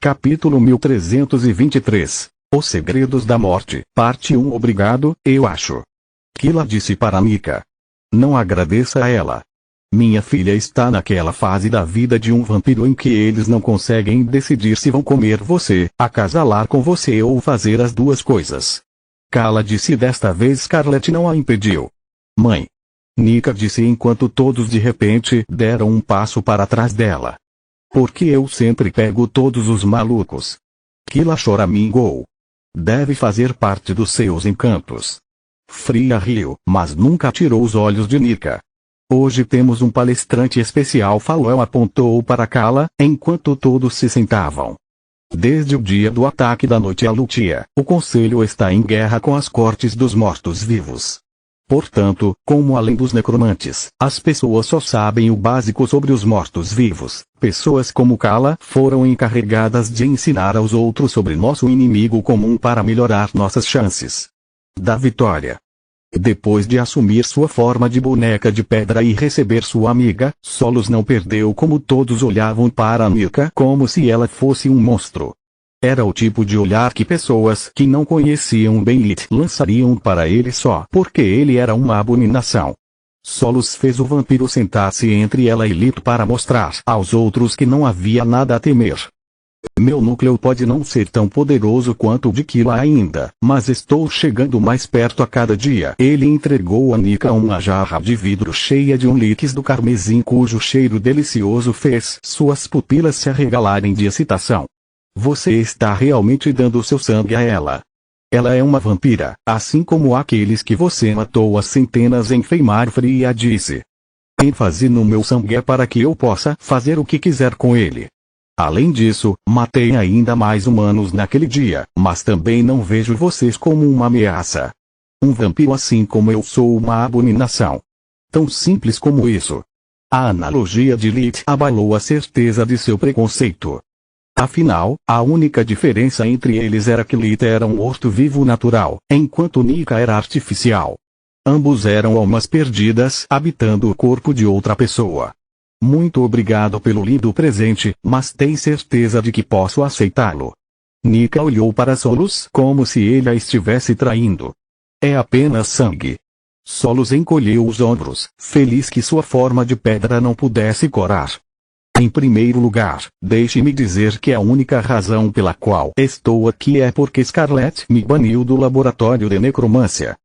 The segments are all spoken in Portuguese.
Capítulo 1323. Os Segredos da Morte, Parte 1. Obrigado, eu acho. Kila disse para Nika. Não agradeça a ela. Minha filha está naquela fase da vida de um vampiro em que eles não conseguem decidir se vão comer você, acasalar com você ou fazer as duas coisas. Kala disse, e desta vez Scarlet não a impediu. Mãe. Nika disse enquanto todos de repente deram um passo para trás dela. Porque eu sempre pego todos os malucos. Kila choramingou. Deve fazer parte dos seus encantos. Fria riu, mas nunca tirou os olhos de Nika. Hoje temos um palestrante especial, falou, apontou para Kala, enquanto todos se sentavam. Desde o dia do ataque da noite à Lutia, o Conselho está em guerra com as cortes dos mortos-vivos. Portanto, como além dos necromantes, as pessoas só sabem o básico sobre os mortos-vivos, pessoas como Kala foram encarregadas de ensinar aos outros sobre nosso inimigo comum para melhorar nossas chances da vitória. Depois de assumir sua forma de boneca de pedra e receber sua amiga, Solos não perdeu como todos olhavam para Nika como se ela fosse um monstro. Era o tipo de olhar que pessoas que não conheciam bem Lit lançariam para ele só porque ele era uma abominação. Solos fez o vampiro sentar-se entre ela e Lit para mostrar aos outros que não havia nada a temer. Meu núcleo pode não ser tão poderoso quanto o de Kila ainda, mas estou chegando mais perto a cada dia. Ele entregou a Nika uma jarra de vidro cheia de um líquis do carmesim cujo cheiro delicioso fez suas pupilas se arregalarem de excitação. Você está realmente dando seu sangue a ela. Ela é uma vampira, assim como aqueles que você matou às centenas em Feimar Fria, disse. ênfase no meu sangue é para que eu possa fazer o que quiser com ele. Além disso, matei ainda mais humanos naquele dia, mas também não vejo vocês como uma ameaça. Um vampiro assim como eu sou uma abominação. Tão simples como isso. A analogia de Lit abalou a certeza de seu preconceito. Afinal, a única diferença entre eles era que Lit era um morto-vivo natural, enquanto Nika era artificial. Ambos eram almas perdidas habitando o corpo de outra pessoa. Muito obrigado pelo lindo presente, mas tem certeza de que posso aceitá-lo? Nika olhou para Solos como se ele a estivesse traindo. É apenas sangue. Solos encolheu os ombros, feliz que sua forma de pedra não pudesse corar. Em primeiro lugar, deixe-me dizer que a única razão pela qual estou aqui é porque Scarlet me baniu do laboratório de necromância.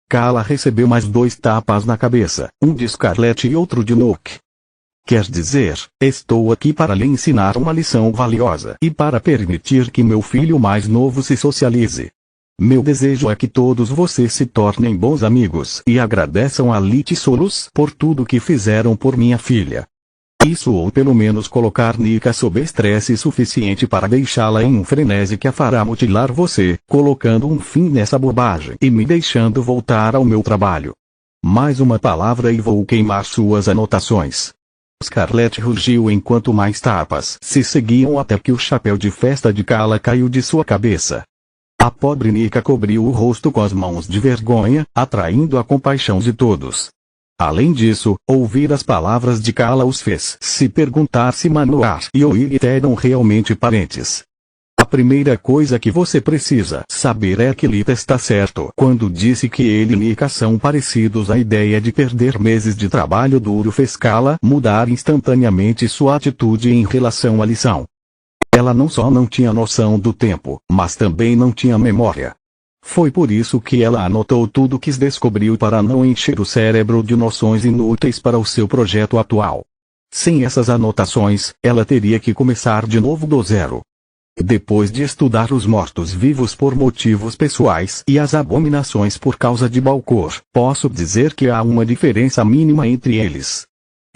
Kala recebeu mais 2 tapas na cabeça, um de Scarlet e outro de Nook. Quer dizer, estou aqui para lhe ensinar uma lição valiosa e para permitir que meu filho mais novo se socialize. Meu desejo é que todos vocês se tornem bons amigos e agradeçam a Lit e Solos por tudo que fizeram por minha filha. Isso ou pelo menos colocar Nika sob estresse suficiente para deixá-la em um frenesi que a fará mutilar você, colocando um fim nessa bobagem e me deixando voltar ao meu trabalho. Mais uma palavra e vou queimar suas anotações. Scarlet rugiu enquanto mais tapas se seguiam até que o chapéu de festa de Kala caiu de sua cabeça. A pobre Nika cobriu o rosto com as mãos de vergonha, atraindo a compaixão de todos. Além disso, ouvir as palavras de Kala os fez se perguntar se Manoar e Oilit eram realmente parentes. A primeira coisa que você precisa saber é que Lit está certo quando disse que ele e Nika são parecidos. A ideia de perder meses de trabalho duro fez Kala mudar instantaneamente sua atitude em relação à lição. Ela não só não tinha noção do tempo, mas também não tinha memória. Foi por isso que ela anotou tudo que descobriu para não encher o cérebro de noções inúteis para o seu projeto atual. Sem essas anotações, ela teria que começar de novo do zero. Depois de estudar os mortos-vivos por motivos pessoais e as abominações por causa de Balcor, posso dizer que há uma diferença mínima entre eles.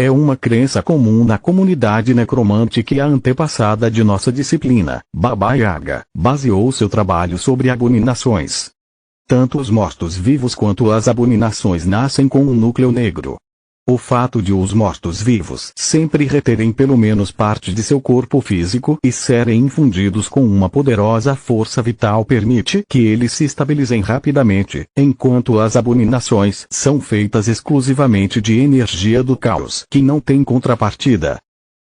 É uma crença comum na comunidade necromante que a antepassada de nossa disciplina, Baba Yaga, baseou seu trabalho sobre abominações. Tanto os mortos-vivos quanto as abominações nascem com um núcleo negro. O fato de os mortos-vivos sempre reterem pelo menos parte de seu corpo físico e serem infundidos com uma poderosa força vital permite que eles se estabilizem rapidamente, enquanto as abominações são feitas exclusivamente de energia do caos que não tem contrapartida.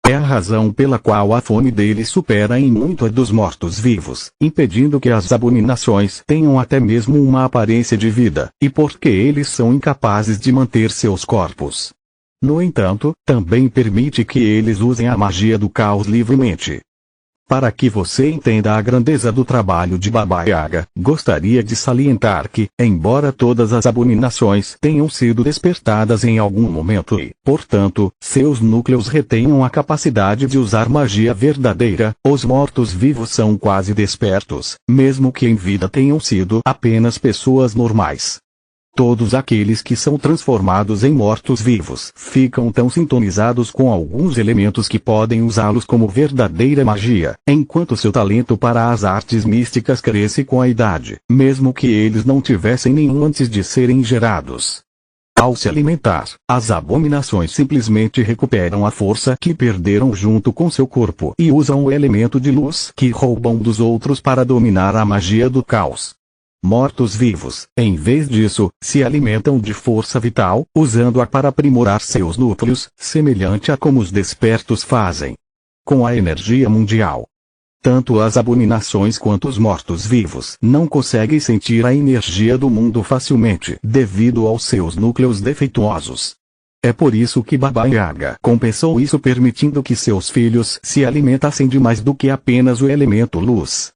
É a razão pela qual a fome deles supera em muito a dos mortos-vivos, impedindo que as abominações tenham até mesmo uma aparência de vida, e porque eles são incapazes de manter seus corpos. No entanto, também permite que eles usem a magia do caos livremente. Para que você entenda a grandeza do trabalho de Baba Yaga, gostaria de salientar que, embora todas as abominações tenham sido despertadas em algum momento e, portanto, seus núcleos retenham a capacidade de usar magia verdadeira, os mortos-vivos são quase despertos, mesmo que em vida tenham sido apenas pessoas normais. Todos aqueles que são transformados em mortos-vivos ficam tão sintonizados com alguns elementos que podem usá-los como verdadeira magia, enquanto seu talento para as artes místicas cresce com a idade, mesmo que eles não tivessem nenhum antes de serem gerados. Ao se alimentar, as abominações simplesmente recuperam a força que perderam junto com seu corpo e usam o elemento de luz que roubam dos outros para dominar a magia do caos. Mortos-vivos, em vez disso, se alimentam de força vital, usando-a para aprimorar seus núcleos, semelhante a como os despertos fazem. Com a energia mundial. Tanto as abominações quanto os mortos-vivos não conseguem sentir a energia do mundo facilmente, devido aos seus núcleos defeituosos. É por isso que Baba Yaga compensou isso permitindo que seus filhos se alimentassem de mais do que apenas o elemento luz.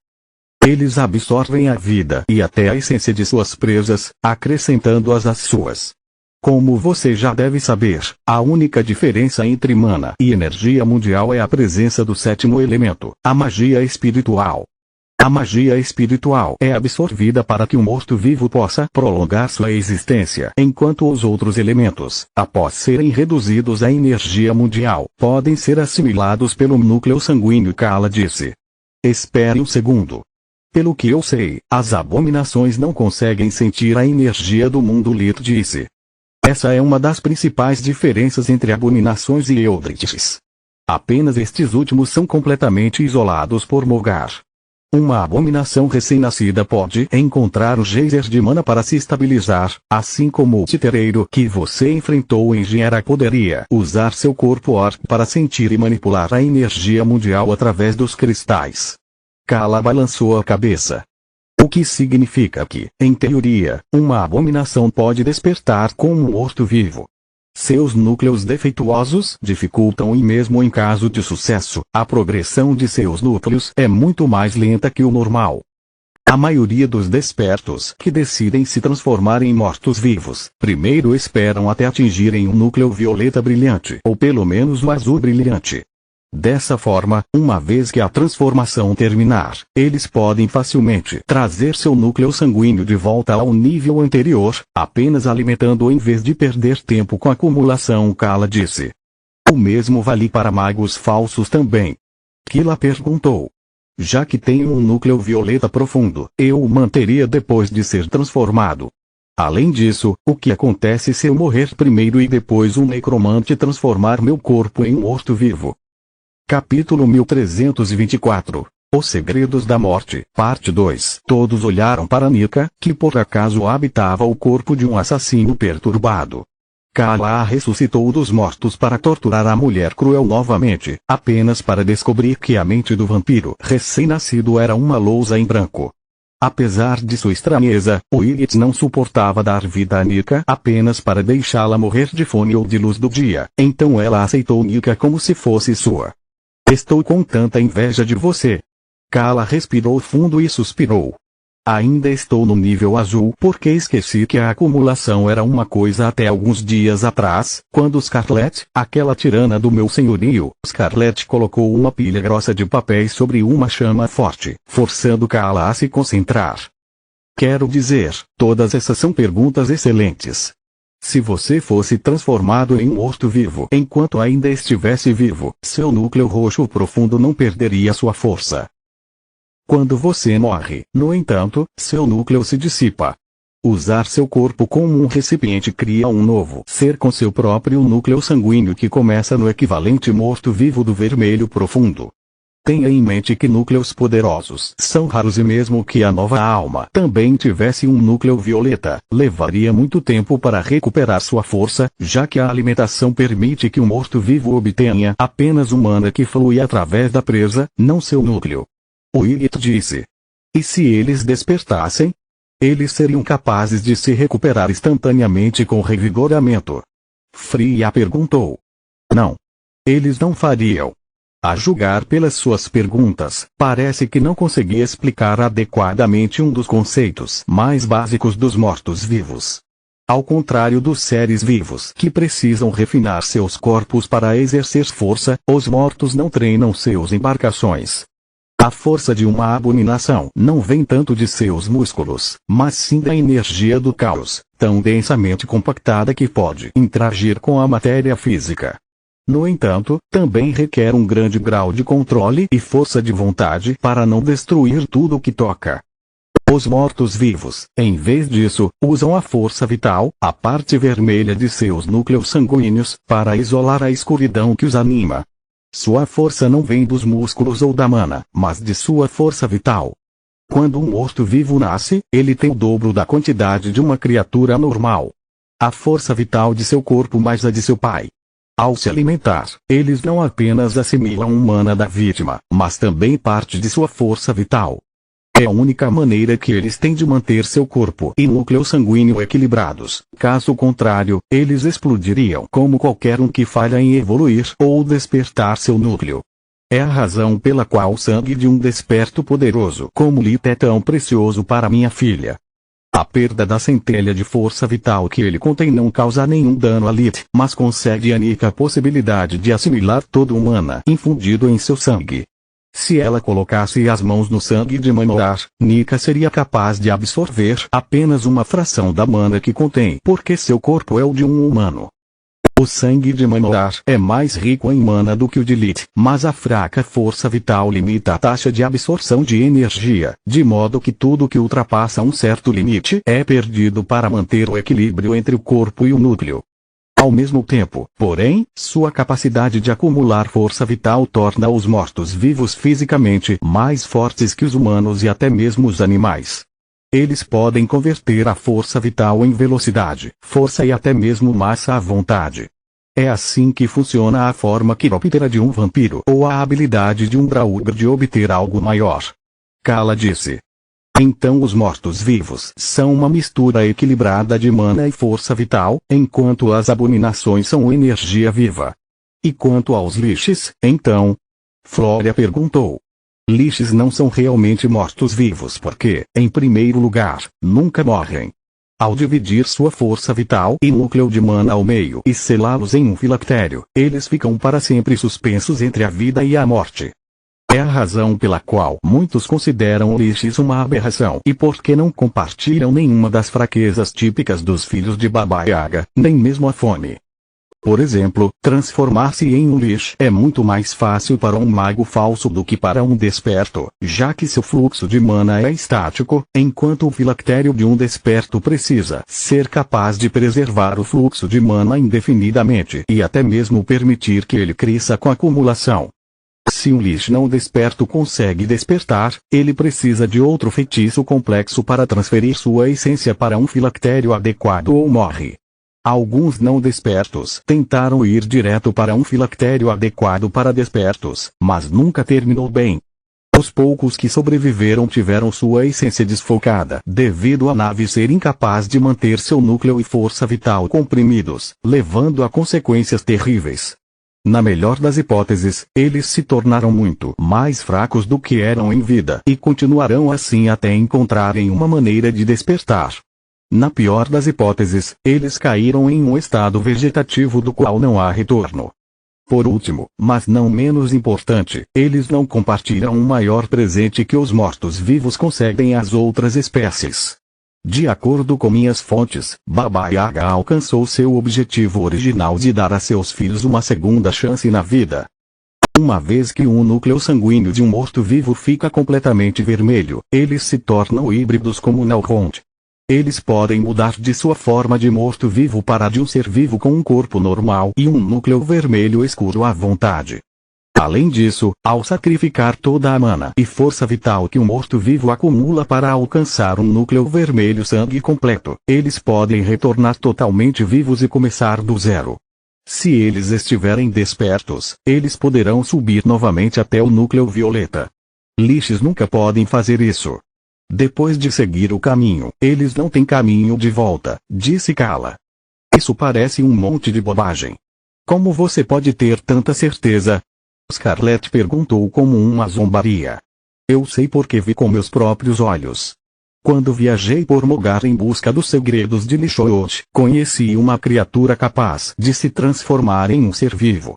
Eles absorvem a vida e até a essência de suas presas, acrescentando-as às suas. Como você já deve saber, a única diferença entre mana e energia mundial é a presença do sétimo elemento, a magia espiritual. A magia espiritual é absorvida para que o morto-vivo possa prolongar sua existência, enquanto os outros elementos, após serem reduzidos à energia mundial, podem ser assimilados pelo núcleo sanguíneo. Kala disse. Espere um segundo. Pelo que eu sei, as abominações não conseguem sentir a energia do mundo. Lit disse. Essa é uma das principais diferenças entre abominações e Eldritches. Apenas estes últimos são completamente isolados por Mogar. Uma abominação recém-nascida pode encontrar o geyser de mana para se estabilizar, assim como o titereiro que você enfrentou em Gera poderia usar seu corpo orc para sentir e manipular a energia mundial através dos cristais. Kala balançou a cabeça. O que significa que, em teoria, uma abominação pode despertar como um morto-vivo. Seus núcleos defeituosos dificultam e mesmo em caso de sucesso, a progressão de seus núcleos é muito mais lenta que o normal. A maioria dos despertos que decidem se transformar em mortos-vivos, primeiro esperam até atingirem um núcleo violeta brilhante ou pelo menos um azul brilhante. Dessa forma, uma vez que a transformação terminar, eles podem facilmente trazer seu núcleo sanguíneo de volta ao nível anterior, apenas alimentando-o em vez de perder tempo com a acumulação. Kala disse. O mesmo vale para magos falsos também. Kila perguntou. Já que tenho um núcleo violeta profundo, eu o manteria depois de ser transformado. Além disso, o que acontece se eu morrer primeiro e depois um necromante transformar meu corpo em um morto-vivo? Capítulo 1324. Os Segredos da Morte, Parte 2. Todos olharam para Nika, que por acaso habitava o corpo de um assassino perturbado. Kala a ressuscitou dos mortos para torturar a mulher cruel novamente, apenas para descobrir que a mente do vampiro recém-nascido era uma lousa em branco. Apesar de sua estranheza, o Ygit não suportava dar vida a Nika apenas para deixá-la morrer de fome ou de luz do dia, então ela aceitou Nika como se fosse sua. Estou com tanta inveja de você. Kala respirou fundo e suspirou. Ainda estou no nível azul porque esqueci que a acumulação era uma coisa até alguns dias atrás, quando Scarlet, aquela tirana do meu senhorio, Scarlet colocou uma pilha grossa de papéis sobre uma chama forte, forçando Kala a se concentrar. Quero dizer, todas essas são perguntas excelentes. Se você fosse transformado em um morto-vivo enquanto ainda estivesse vivo, seu núcleo roxo profundo não perderia sua força. Quando você morre, no entanto, seu núcleo se dissipa. Usar seu corpo como um recipiente cria um novo ser com seu próprio núcleo sanguíneo que começa no equivalente morto-vivo do vermelho profundo. Tenha em mente que núcleos poderosos são raros e mesmo que a nova alma também tivesse um núcleo violeta, levaria muito tempo para recuperar sua força, já que a alimentação permite que o morto-vivo obtenha apenas um mana que flui através da presa, não seu núcleo. O Igit disse. E se eles despertassem? Eles seriam capazes de se recuperar instantaneamente com revigoramento. Freya perguntou. Não. Eles não fariam. A julgar pelas suas perguntas, parece que não consegui explicar adequadamente um dos conceitos mais básicos dos mortos-vivos. Ao contrário dos seres vivos que precisam refinar seus corpos para exercer força, os mortos não treinam seus embarcações. A força de uma abominação não vem tanto de seus músculos, mas sim da energia do caos, tão densamente compactada que pode interagir com a matéria física. No entanto, também requer um grande grau de controle e força de vontade para não destruir tudo o que toca. Os mortos-vivos, em vez disso, usam a força vital, a parte vermelha de seus núcleos sanguíneos, para isolar a escuridão que os anima. Sua força não vem dos músculos ou da mana, mas de sua força vital. Quando um morto-vivo nasce, ele tem o dobro da quantidade de uma criatura normal. A força vital de seu corpo mais a de seu pai. Ao se alimentar, eles não apenas assimilam um mana da vítima, mas também parte de sua força vital. É a única maneira que eles têm de manter seu corpo e núcleo sanguíneo equilibrados, caso contrário, eles explodiriam como qualquer um que falha em evoluir ou despertar seu núcleo. É a razão pela qual o sangue de um desperto poderoso como Lith é tão precioso para minha filha. A perda da centelha de força vital que ele contém não causa nenhum dano a Lith, mas concede a Nika a possibilidade de assimilar todo o mana infundido em seu sangue. Se ela colocasse as mãos no sangue de Manolar, Nika seria capaz de absorver apenas uma fração da mana que contém, porque seu corpo é o de um humano. O sangue de Manolar é mais rico em mana do que o de Lith, mas a fraca força vital limita a taxa de absorção de energia, de modo que tudo que ultrapassa um certo limite é perdido para manter o equilíbrio entre o corpo e o núcleo. Ao mesmo tempo, porém, sua capacidade de acumular força vital torna os mortos-vivos fisicamente mais fortes que os humanos e até mesmo os animais. Eles podem converter a força vital em velocidade, força e até mesmo massa à vontade. É assim que funciona a forma quiróptera de um vampiro ou a habilidade de um Draugr de obter algo maior. Kala disse. Então os mortos-vivos são uma mistura equilibrada de mana e força vital, enquanto as abominações são energia viva. E quanto aos lixes, então? Flória perguntou. Lixes não são realmente mortos-vivos porque, em primeiro lugar, nunca morrem. Ao dividir sua força vital e núcleo de mana ao meio e selá-los em um filactério, eles ficam para sempre suspensos entre a vida e a morte. É a razão pela qual muitos consideram lixes uma aberração e porque não compartilham nenhuma das fraquezas típicas dos filhos de Baba Yaga, nem mesmo a fome. Por exemplo, transformar-se em um lixo é muito mais fácil para um mago falso do que para um desperto, já que seu fluxo de mana é estático, enquanto o filactério de um desperto precisa ser capaz de preservar o fluxo de mana indefinidamente e até mesmo permitir que ele cresça com acumulação. Se um lixo não desperto consegue despertar, ele precisa de outro feitiço complexo para transferir sua essência para um filactério adequado ou morre. Alguns não despertos tentaram ir direto para um filactério adequado para despertos, mas nunca terminou bem. Os poucos que sobreviveram tiveram sua essência desfocada devido à nave ser incapaz de manter seu núcleo e força vital comprimidos, levando a consequências terríveis. Na melhor das hipóteses, eles se tornaram muito mais fracos do que eram em vida e continuarão assim até encontrarem uma maneira de despertar. Na pior das hipóteses, eles caíram em um estado vegetativo do qual não há retorno. Por último, mas não menos importante, eles não compartilham um maior presente que os mortos-vivos concedem às outras espécies. De acordo com minhas fontes, Baba Yaga alcançou seu objetivo original de dar a seus filhos uma segunda chance na vida. Uma vez que um núcleo sanguíneo de um morto-vivo fica completamente vermelho, eles se tornam híbridos como Nelrond. Eles podem mudar de sua forma de morto-vivo para de um ser vivo com um corpo normal e um núcleo vermelho escuro à vontade. Além disso, ao sacrificar toda a mana e força vital que um morto-vivo acumula para alcançar um núcleo vermelho sangue completo, eles podem retornar totalmente vivos e começar do zero. Se eles estiverem despertos, eles poderão subir novamente até o núcleo violeta. Lixes nunca podem fazer isso. Depois de seguir o caminho, eles não têm caminho de volta, disse Kala. Isso parece um monte de bobagem. Como você pode ter tanta certeza? Scarlet perguntou como uma zombaria. Eu sei porque vi com meus próprios olhos. Quando viajei por Mogar em busca dos segredos de Lixoot, conheci uma criatura capaz de se transformar em um ser vivo.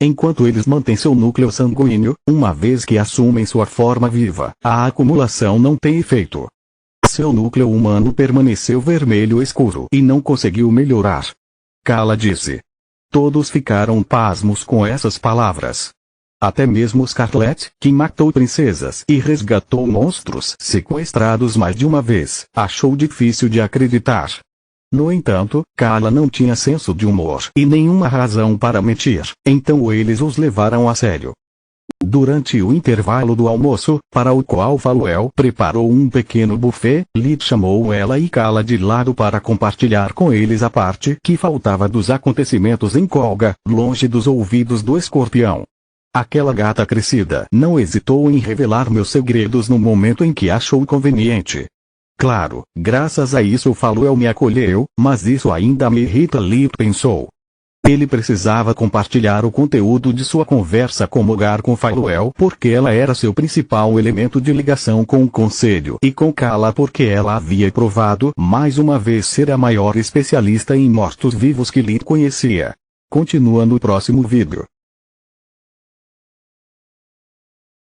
Enquanto eles mantêm seu núcleo sanguíneo, uma vez que assumem sua forma viva, a acumulação não tem efeito. Seu núcleo humano permaneceu vermelho escuro e não conseguiu melhorar. Kala disse. Todos ficaram pasmos com essas palavras. Até mesmo Scarlet, que matou princesas e resgatou monstros sequestrados mais de uma vez, achou difícil de acreditar. No entanto, Kala não tinha senso de humor e nenhuma razão para mentir, então eles os levaram a sério. Durante o intervalo do almoço, para o qual Faluel preparou um pequeno buffet, Lit chamou ela e Kala de lado para compartilhar com eles a parte que faltava dos acontecimentos em Colga, longe dos ouvidos do escorpião. Aquela gata crescida não hesitou em revelar meus segredos no momento em que achou conveniente. Claro, graças a isso Faluel me acolheu, mas isso ainda me irrita, Lit pensou. Ele precisava compartilhar o conteúdo de sua conversa com Mogar com Faluel porque ela era seu principal elemento de ligação com o conselho e com Kala porque ela havia provado mais uma vez ser a maior especialista em mortos-vivos que Lit conhecia. Continua no próximo vídeo.